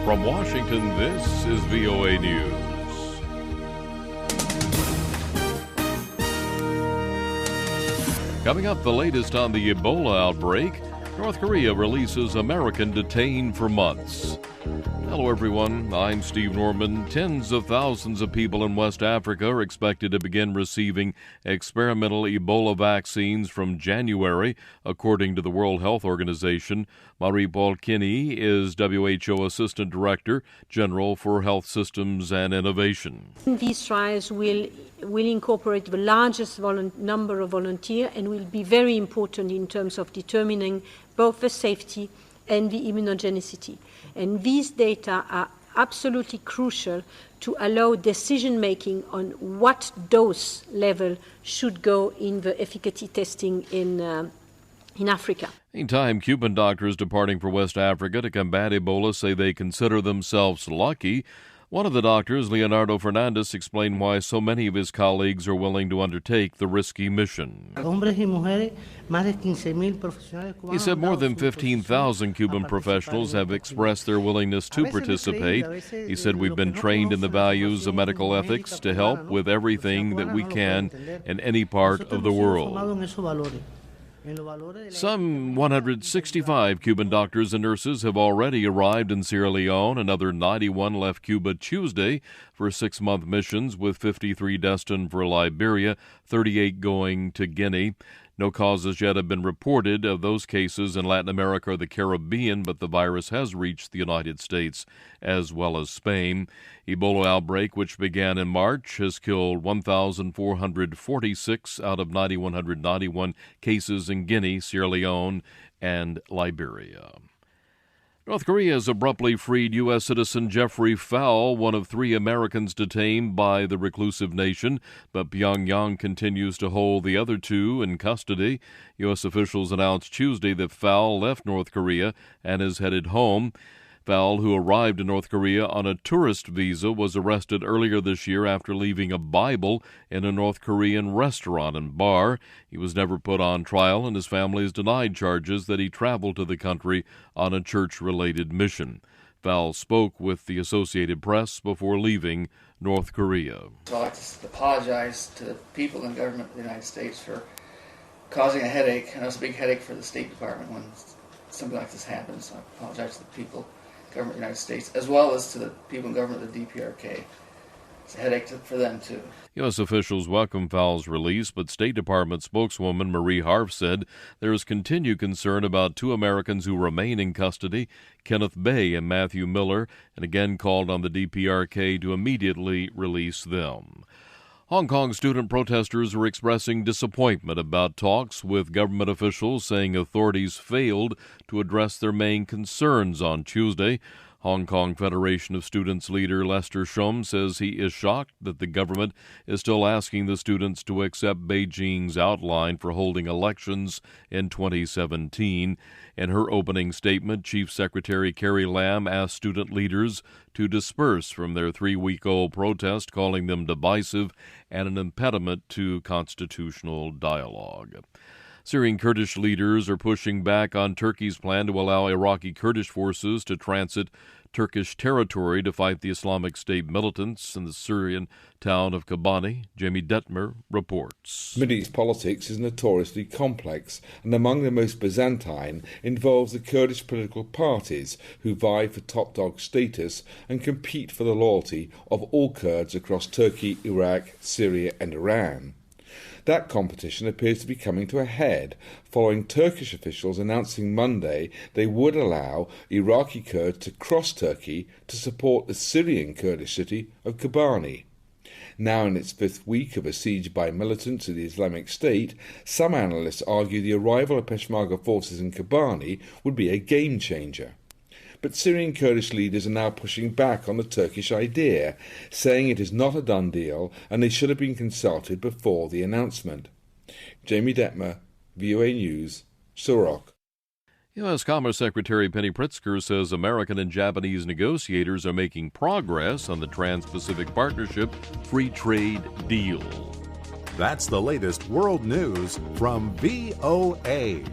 From Washington, this is VOA News. Coming up, the latest on the Ebola outbreak. North Korea releases American detained for months. Hello, everyone. I'm Steve Norman. Tens of thousands of people in West Africa are expected to begin receiving experimental Ebola vaccines from January, according to the World Health Organization. Paule Kieny is WHO Assistant Director General for Health Systems and Innovation. These trials will incorporate the largest number of volunteers and will be very important in terms of determining both the safety and the immunogenicity. And these data are absolutely crucial to allow decision-making on what dose level should go in the efficacy testing in Africa. Meantime, Cuban doctors departing for West Africa to combat Ebola say they consider themselves lucky. One of the doctors, Leonardo Fernandez, explained why so many of his colleagues are willing to undertake the risky mission. He said more than 15,000 Cuban professionals have expressed their willingness to participate. He said we've been trained in the values of medical ethics to help with everything that we can in any part of the world. Some 165 Cuban doctors and nurses have already arrived in Sierra Leone. Another 91 left Cuba Tuesday for 6-month missions, with 53 destined for Liberia, 38 going to Guinea. No causes yet have been reported of those cases in Latin America or the Caribbean, but the virus has reached the United States as well as Spain. Ebola outbreak, which began in March, has killed 1,446 out of 9,191 cases in Guinea, Sierra Leone, and Liberia. North Korea has abruptly freed U.S. citizen Jeffrey Fowl, one of 3 Americans detained by the reclusive nation, but Pyongyang continues to hold the other 2 in custody. U.S. officials announced Tuesday that Fowl left North Korea and is headed home. Fowl, who arrived in North Korea on a tourist visa, was arrested earlier this year after leaving a Bible in a North Korean restaurant and bar. He was never put on trial, and his family has denied charges that he traveled to the country on a church-related mission. Fowl spoke with the Associated Press before leaving North Korea. So I'd like to apologize to the people and government of the United States for causing a headache. I know it's a big headache for the State Department when something like this happens. So I apologize to the people, government of the United States, as well as to the people and government of the DPRK. It's a headache for them, too. U.S. officials welcomed Fowl's release, but State Department spokeswoman Marie Harf said there is continued concern about 2 Americans who remain in custody, Kenneth Bay and Matthew Miller, and again called on the DPRK to immediately release them. Hong Kong student protesters are expressing disappointment about talks with government officials, saying authorities failed to address their main concerns on Tuesday. Hong Kong Federation of Students leader Lester Shum says he is shocked that the government is still asking the students to accept Beijing's outline for holding elections in 2017. In her opening statement, Chief Secretary Carrie Lam asked student leaders to disperse from their 3-week-old protest, calling them divisive and an impediment to constitutional dialogue. Syrian Kurdish leaders are pushing back on Turkey's plan to allow Iraqi Kurdish forces to transit Turkish territory to fight the Islamic State militants in the Syrian town of Kobani. Jamie Detmer reports. Middle East politics is notoriously complex, and among the most Byzantine involves the Kurdish political parties who vie for top dog status and compete for the loyalty of all Kurds across Turkey, Iraq, Syria and Iran. That competition appears to be coming to a head following Turkish officials announcing Monday they would allow Iraqi Kurds to cross Turkey to support the Syrian Kurdish city of Kobani. Now in its 5th week of a siege by militants of the Islamic State, some analysts argue the arrival of Peshmerga forces in Kobani would be a game changer. But Syrian Kurdish leaders are now pushing back on the Turkish idea, saying it is not a done deal and they should have been consulted before the announcement. Jamie Detmer, VOA News, Sorok. U.S. Commerce Secretary Penny Pritzker says American and Japanese negotiators are making progress on the Trans-Pacific Partnership free trade deal. That's the latest world news from VOA.